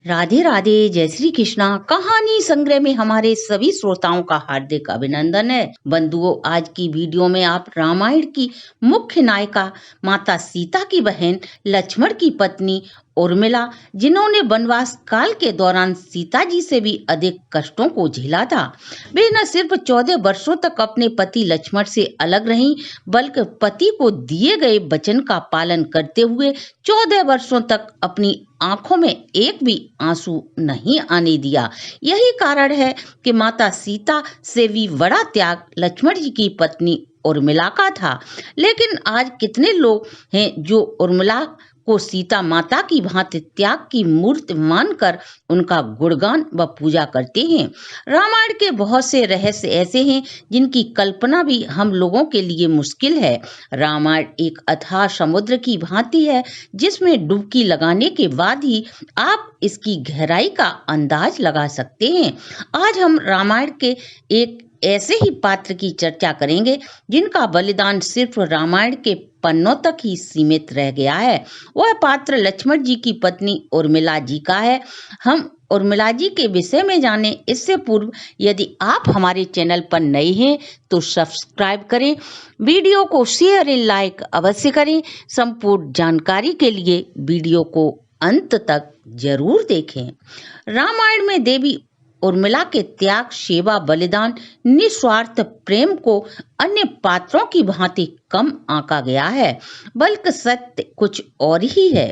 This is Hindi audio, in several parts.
राधे राधे, जय श्री कृष्णा। कहानी संग्रह में हमारे सभी श्रोताओं का हार्दिक अभिनंदन है। बंधुओं, आज की वीडियो में आप रामायण की मुख्य नायिका माता सीता की बहन, लक्ष्मण की पत्नी उर्मिला, जिन्होंने वनवास काल के दौरान सीता जी से भी अधिक कष्टों को झेला था, वे न सिर्फ 14 वर्षों तक अपने पति लक्ष्मण से अलग रहीं, बल्कि पति को दिए गए वचन का पालन करते हुए 14 वर्षों तक अपनी आंखों में एक भी आंसू नहीं आने दिया। यही कारण है कि माता सीता से भी बड़ा त्याग लक्ष्मण जी की पत्नी उर्मिला का था। लेकिन आज कितने लोग हैं जो उर्मिला को सीता माता की भांति त्याग की मूर्ति मानकर उनका गुणगान व पूजा करते हैं। रामायण के बहुत से रहस्य ऐसे हैं जिनकी कल्पना भी हम लोगों के लिए मुश्किल है। रामायण एक अथाह समुद्र की भांति है, जिसमें डुबकी लगाने के बाद ही आप इसकी गहराई का अंदाज लगा सकते हैं। आज हम रामायण के एक ऐसे ही पात्र की चर्चा करेंगे जिनका बलिदान सिर्फ रामायण के पन्नों तक ही सीमित रह गया है। वह पात्र लक्ष्मण जी की पत्नी उर्मिला जी का है। हम उर्मिला जी के विषय में जाने इससे पूर्व यदि आप हमारे चैनल पर नए हैं तो सब्सक्राइब करें, वीडियो को शेयर एंड लाइक अवश्य करें। संपूर्ण जानकारी के लिए वीडियो को अंत तक जरूर देखें। रामायण में देवी उर्मिला के त्याग, सेवा, बलिदान, निस्वार्थ प्रेम को अन्य पात्रों की भांति कम आंका गया है, बल्कि सत्य कुछ और ही है।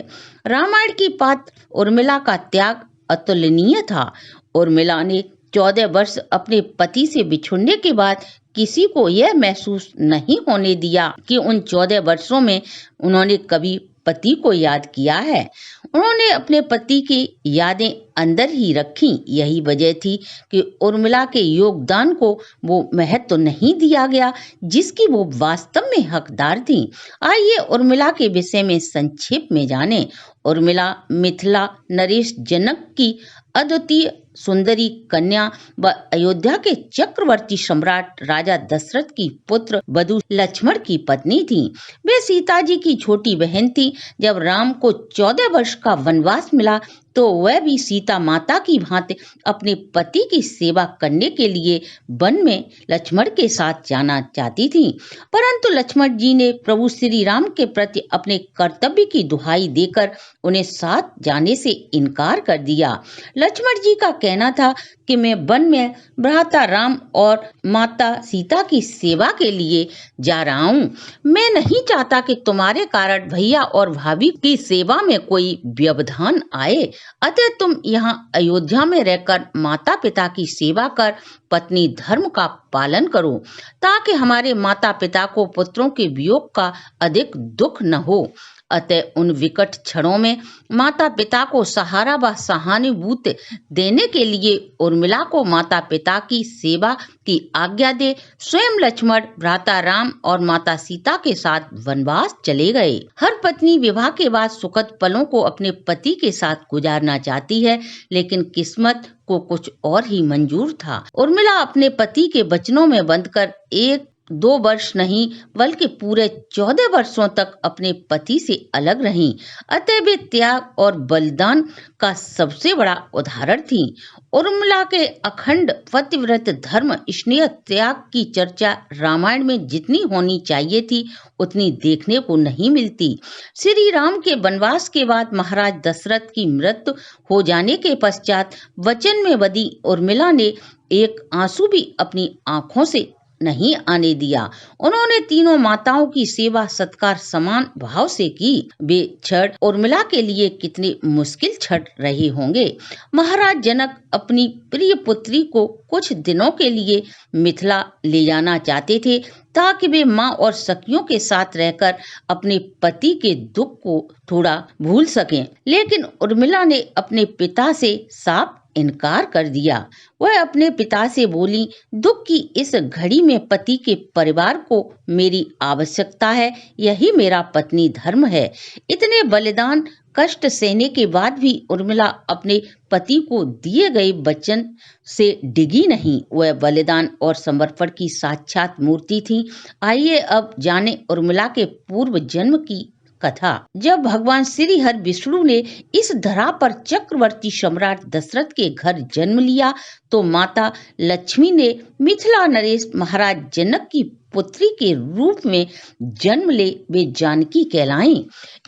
रामायण की पात्र उर्मिला का त्याग अतुलनीय था। उर्मिला ने 14 वर्ष अपने पति से बिछुड़ने के बाद किसी को यह महसूस नहीं होने दिया कि उन 14 वर्षों में उन्होंने कभी पति को याद किया है। उन्होंने अपने पति की यादें अंदर ही रखी। यही वजह थी कि उर्मिला के योगदान को वो महत्व नहीं दिया गया जिसकी वो वास्तव में हकदार थी। आइए उर्मिला के विषय में संक्षेप में जानें। उर्मिला मिथिला नरेश जनक की अद्वितीय सुंदरी कन्या व अयोध्या के चक्रवर्ती सम्राट राजा दशरथ की पुत्र वधू लक्ष्मण की पत्नी थी। वे सीता जी की छोटी बहन थी। जब राम को 14 वर्ष का वनवास मिला तो वह भी सीता माता की भांति अपने पति की सेवा करने के लिए वन में लक्ष्मण के साथ जाना चाहती थी, परंतु लक्ष्मण जी ने प्रभु श्री राम के प्रति अपने कर्तव्य की दुहाई देकर उन्हें साथ जाने से इनकार कर दिया। लक्ष्मण जी का कहना था कि मैं वन में भ्राता राम और माता सीता की सेवा के लिए जा रहा हूँ। मैं नहीं चाहता कि तुम्हारे कारण भैया और भाभी की सेवा में कोई व्यवधान आए, अतः तुम यहाँ अयोध्या में रहकर माता पिता की सेवा कर पत्नी धर्म का पालन करो, ताकि हमारे माता पिता को पुत्रों के वियोग का अधिक दुख न हो। अतः उन विकट क्षणों में माता पिता को सहारा व सहानुभूति देने के लिए उर्मिला को माता पिता की सेवा की आज्ञा दे स्वयं लक्ष्मण भ्राता राम और माता सीता के साथ वनवास चले गए। हर पत्नी विवाह के बाद सुखद पलों को अपने पति के साथ गुजारना चाहती है, लेकिन किस्मत को कुछ और ही मंजूर था। उर्मिला अपने पति के वचनों में बंधकर 1-2 वर्ष नहीं बल्कि पूरे 14 वर्षों तक अपने पति से अलग रहीं। अतः वे त्याग और बलिदान का सबसे बड़ा उदाहरण थी। उर्मिला के अखंड पतिव्रत धर्म, स्नेह, त्याग की चर्चा रामायण में जितनी होनी चाहिए थी उतनी देखने को नहीं मिलती। श्री राम के वनवास के बाद महाराज दशरथ की मृत्यु हो जाने के पश्चात वचन में बदी उर्मिला ने एक आंसू भी अपनी आंखों से नहीं आने दिया। उन्होंने तीनों माताओं की सेवा सत्कार समान भाव से की। वे क्षण उर्मिला के लिए कितने मुश्किल क्षण रहे होंगे। महाराज जनक अपनी प्रिय पुत्री को कुछ दिनों के लिए मिथिला ले जाना चाहते थे ताकि वे माँ और सखियों के साथ रहकर अपने पति के दुख को थोड़ा भूल सकें, लेकिन उर्मिला ने अपने पिता से साफ इनकार कर दिया। वह अपने पिता से बोली, दुख की इस घड़ी में पति के परिवार को मेरी आवश्यकता है, यही मेरा पत्नी धर्म है। इतने बलिदान कष्ट सहने के बाद भी उर्मिला अपने पति को दिए गए वचन से डिगी नहीं। वह बलिदान और समर्पण की साक्षात मूर्ति थी। आइए अब जाने उर्मिला के पूर्व जन्म की कथा। जब भगवान श्री हरि विष्णु ने इस धरा पर चक्रवर्ती सम्राट दशरथ के घर जन्म लिया तो माता लक्ष्मी ने मिथिला नरेश महाराज जनक की पुत्री के रूप में जन्म ले वे जानकी कहलाई।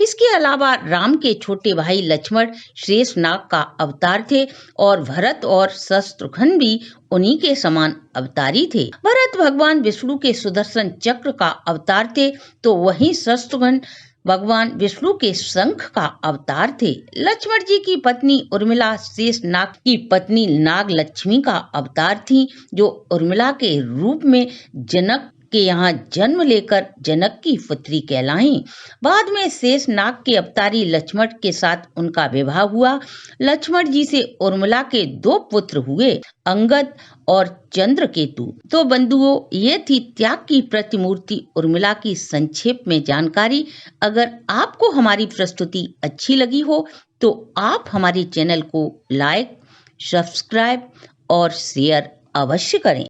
इसके अलावा राम के छोटे भाई लक्ष्मण शेषनाग का अवतार थे और भरत और शत्रुघ्न भी उन्हीं के समान अवतारी थे। भरत भगवान विष्णु के सुदर्शन चक्र का अवतार थे तो वहीं शत्रुघ्न भगवान विष्णु के शंख का अवतार थे। लक्ष्मण जी की पत्नी उर्मिला शेषनाग की पत्नी नाग लक्ष्मी का अवतार थी, जो उर्मिला के रूप में जनक के यहाँ जन्म लेकर जनक की पुत्री कहलाई। बाद में शेषनाग के अवतारी लक्ष्मण के साथ उनका विवाह हुआ। लक्ष्मण जी से उर्मिला के 2 पुत्र हुए, अंगद और चंद्रकेतु। तो बंधुओं, ये थी त्याग की प्रतिमूर्ति उर्मिला की संक्षेप में जानकारी। अगर आपको हमारी प्रस्तुति अच्छी लगी हो तो आप हमारे चैनल को लाइक, सब्सक्राइब और शेयर अवश्य करें।